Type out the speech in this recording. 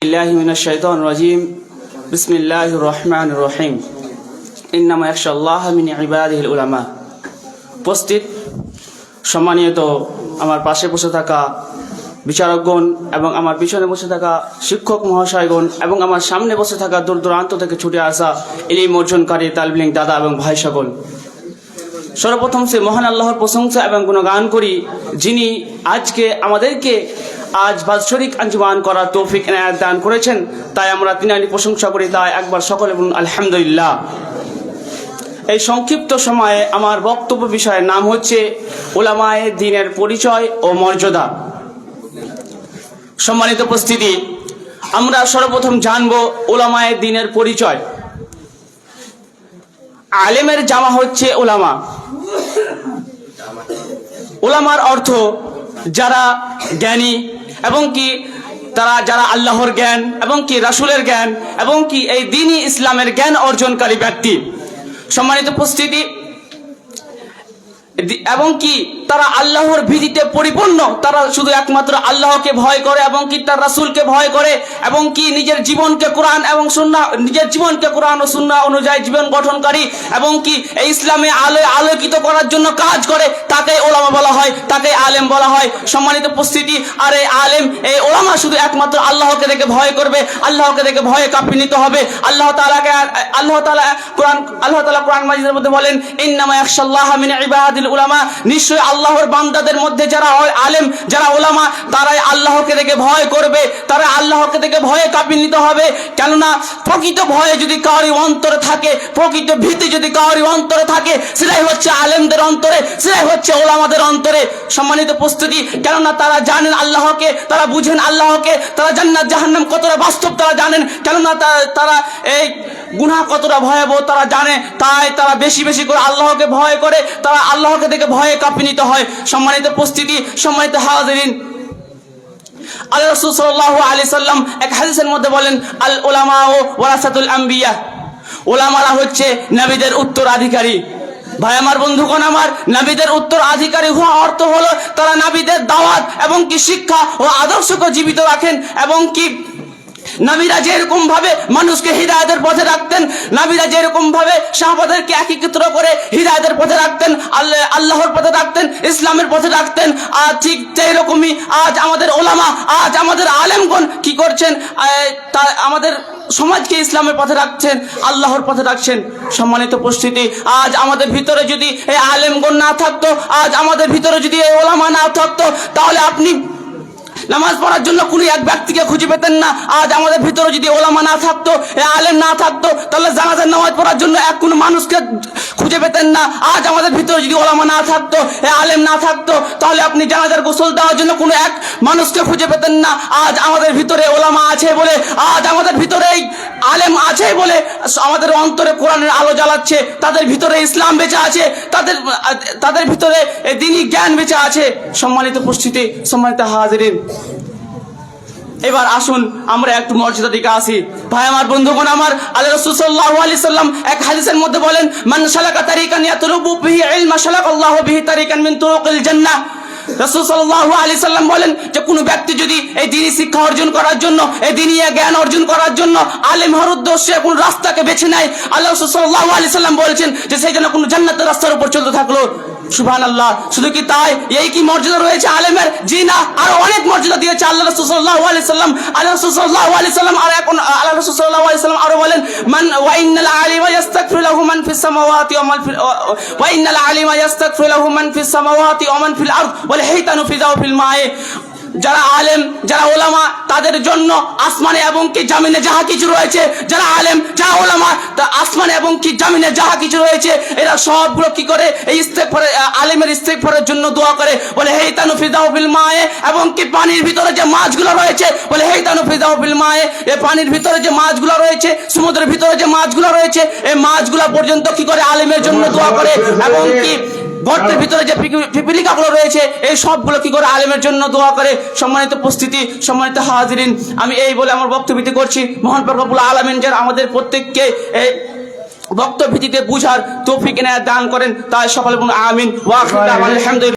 बिल्लाहि मिनश शैतानिर रजीम बिस्मिल्लाहिर रहमानिर रहीम इन्नामा याखशाल्लाह मिन इबादिहिल उलामा। উপস্থিত সম্মানিত আমার পাশে বসে থাকা বিচারকগণ এবং আমার পিছনে বসে থাকা শিক্ষক মহাশয়গণ এবং আমার সামনে বসে থাকা দূর দূরান্ত থেকে ছুটে আসা ইলম অর্জনকারী তালিবিন দাদা এবং ভাই সকল, সর্বপ্রথম সে মহান আল্লাহর প্রশংসা এবং গুণগান করি যিনি আজকে আমাদেরকে আজ বাৎসরিক আঞ্জুমান করার তৌফিক এনায়েত দান করেছেন। তাই আমরা তিনারই প্রশংসা করি। তাই একবার সকলে বলুন আলহামদুলিল্লাহ। এই সংক্ষিপ্ত সময়ে আমার বক্তব্য বিষয়ের নাম হচ্ছে উলামায়ে দ্বীনের পরিচয় ও মর্যাদা। সম্মানিত উপস্থিতি, আমরা সর্বপ্রথম জানব উলামায়ে দ্বীনের পরিচয়। আলেমের জামা হচ্ছে উলামা। উলামার অর্থ যারা জ্ঞানী এবং কি তারা যারা আল্লাহর জ্ঞান এবং কি রাসূলের জ্ঞান এবং কি এই দ্বীনি ইসলামের জ্ঞান অর্জনকারী ব্যক্তি। সম্মানিত উপস্থিতি, এবং কি তারা আল্লাহর ভীতিতে পরিপূর্ণ, তারা শুধু একমাত্র আল্লাহকে ভয় করে এবং কি তার রাসূলকে ভয় করে এবং কি নিজের জীবনকে কোরআন এবং সুন্নাহ কোরআন ও সুন্নাহ অনুযায়ী জীবন গঠনকারী এবং কি এই ইসলামে আলোকিত করার জন্য কাজ করে, তাকে উলামা বলা হয়, তাকে আলেম বলা হয়। সম্মানিত উপস্থিতি, আর এই আলেম এই উলামা শুধু একমাত্র আল্লাহকে দেখে ভয় করবে, আল্লাহকে দেখে ভয়ে কাঁপিয়ে হবে। আল্লাহ তাআলা কোরআন মাজিদের মধ্যে বলেন ইন্নামা ইয়াখশাল্লাহা মিন ইবাদিল উলামা, নিশ্চয় আল্লাহর বান্দাদের মধ্যে যারা আলেম যারা উলামা তারাই আল্লাহকে দেখে ভয় করবে, তারা আল্লাহকে দেখে ভয়ে কাঁপিয়ে হবে। কেননা প্রকৃত ভয়ে যদি কারোর অন্তরে থাকে, প্রকৃত ভীতি যদি কারোর অন্তরে থাকে, সেটাই হচ্ছে আলেমদের অন্তরে, সেটাই হচ্ছে উলামাদের অন্তরে। সম্মানিত উপস্থিতি, কেননা তারা জানেন আল্লাহকে, তারা বুঝেন আল্লাহকে, তারা জান্নাত জাহান্নাম কতটা বাস্তব তারা জানেন, কেননা তারা এই গুনাহ কতটা ভয়াবহ তারা জানে। তাই তারা বেশি বেশি করে আল্লাহকে ভয় করে, তারা আল্লাহকে দেখে ভয়ে কাঁপিয়ে হয়। সম্মানিত উপস্থিতি, সম্মানিত হাজিরিন, আল্লাহ রাসূল সাল্লাল্লাহু আলাইহি সাল্লাম এক হাদিসের মধ্যে বলেন আল উলামা ওয়ারাসাতুল আম্বিয়া, উলামারা হচ্ছে নবীদের উত্তরাধিকারী। ভাই আমার, বন্ধুগণ আমার, নবীদের উত্তরাধিকারী হওয়া অর্থ হলো তারা নবীদের দাওয়াত এবং কি শিক্ষা ও আদর্শকে জীবিত রাখেন এবং কি নবীরা যেরকম ভাবে মানুষকে হিদায়াতের পথে রাখতেন, নবীরা যেরকম ভাবে সাহাবাদেরকে একত্রিত করে হিদায়াতের পথে রাখতেন, আল্লাহর পথে রাখতেন, ইসলামের পথে রাখতেন, আর ঠিক সেই রকমই আজ আমাদের ওলামা, আজ আমাদের আলেমগণ কি করছেন, আমাদের সমাজকে ইসলামের পথে রাখছেন, আল্লাহর পথে রাখছেন। সম্মানিত উপস্থিতি, আজ আমাদের ভিতরে যদি এই আলেমগণ না থাকতো, আজ আমাদের ভিতরে যদি এই ওলামা না থাকতো, তাহলে আপনি নামাজ পড়ার জন্য কোনো এক ব্যক্তিকে খুঁজে পেতেন না। আজ আমাদের ভিতরে যদি ওলামা না থাকতো, আলেম না থাকতো, তাহলে জানাজার নামাজ পড়ার জন্য কোনো মানুষকে খুঁজে পেতেন না। আজ আমাদের ভিতরে যদি ওলামা না থাকতো, আলেম না থাকতো, তাহলে আপনি জানাজার গোসল দেওয়ার জন্য কোনো এক মানুষকে খুঁজে পেতেন না। আজ আমাদের ভিতরে ওলামা আছে বলে, আজ আমাদের ভিতরে আলেম আছে বলে আমাদের অন্তরে কোরআনের আলো জ্বালাচ্ছে, তাদের ভিতরে ইসলাম বেঁচে আছে, তাদের ভিতরে দ্বীনি জ্ঞান বেঁচে আছে। সম্মানিত উপস্থিতি, সম্মানিত হাজিরিন, এবার আসুন আমরা একটু মর্যাদা দিকে আসি। ভাই আমার, বন্ধুগণ আমার, আল্লাহ রাসূল সাল্লাল্লাহু আলাইহি সাল্লাম এক হাদিসের মধ্যে বলেন মান সালাকা তারিকান ইয়াতলুবু বিহি ইলমা সালাকাল্লাহু বিহি তারিকান মিন তুরুকিল জান্নাহ। রাসূল সাল্লাল্লাহু আলাইহি সাল্লাম বলেন যে কোনো ব্যক্তি যদি এই দ্বীনি শিক্ষা অর্জন করার জন্য, এই দ্বীনি জ্ঞান অর্জন করার জন্য আলেম হওয়ার উদ্দেশ্যে কোন রাস্তাকে বেছে নেয়, আল্লাহ রাসূল সাল্লাল্লাহু আলাইহি সাল্লাম বলেছেন যে সেই জন্য কোনো জান্নাতের রাস্তার উপর চলতে থাকলো। সুবহানাল্লাহ। শুধু কি তাই, এই কি মর্যাদা রয়েছে আলেমের? জি না, আরো অনেক মর্যাদা দিয়েছে আল্লাহ রাসূল সাল্লাল্লাহু আলাইহি সাল্লাম। আল্লাহ রাসূল সাল্লাল্লাহু আলাইহি সাল্লাম আরো বলেন মান ওয়া ইন্নাল আলিমা ইস্তাগফিরু লাহু মান ফিস সামাওয়াতি ওয়া মান ফিল ওয়া ইন্নাল আলিমা ইস্তাগফিরু লাহু মান ফিস সামাওয়াতি ওয়া মান ফিল আরদ ওয়াল হাইতানু ফি জাওফিল মায়ে। যারা আলেম, যারা ওলামা, তাদের জন্য আসমানে এবং কি জামিনে যাহা কিছু রয়েছে, যারা আলেম যারা ওলামা, তা আসমানে এবং কি জামিনে যাহা কিছু রয়েছে, এরা সবগুলো কি করে এই ইস্তেগফারের, আলেমের ইস্তেগফারের জন্য দোয়া করে। বলে হেইতানু ফি জাওফিল মায়ে, এবং কি পানির ভিতরে যে মাছগুলো রয়েছে, বলে হেইতানু ফি জাওফিল মায়ে, এই পানির ভিতরে যে মাছগুলো রয়েছে, সমুদ্রের ভিতরে যে মাছগুলো রয়েছে, এই মাছগুলো পর্যন্ত কি করে আলেমের জন্য দোয়া করে। এবং কি গর্তের ভিতরে যে পিপিলিকাগুলো রয়েছে, এই সবগুলো কি করে আলেমের জন্য দোয়া করে। সম্মানিত উপস্থিতি, সম্মানিত হাজিরিন, আমি এই বলে আমার বক্তব্য করছি। মহান রব্বুল আলামিন যারা আমাদের প্রত্যেককে এই বক্তব্য ভিত্তিতে বুঝার তৌফিক এনায়েত দান করেন, তাই সকলে বলুন আমিন। ওয়া আখিরু দাওয়ানা আলহামদুলিল্লাহ।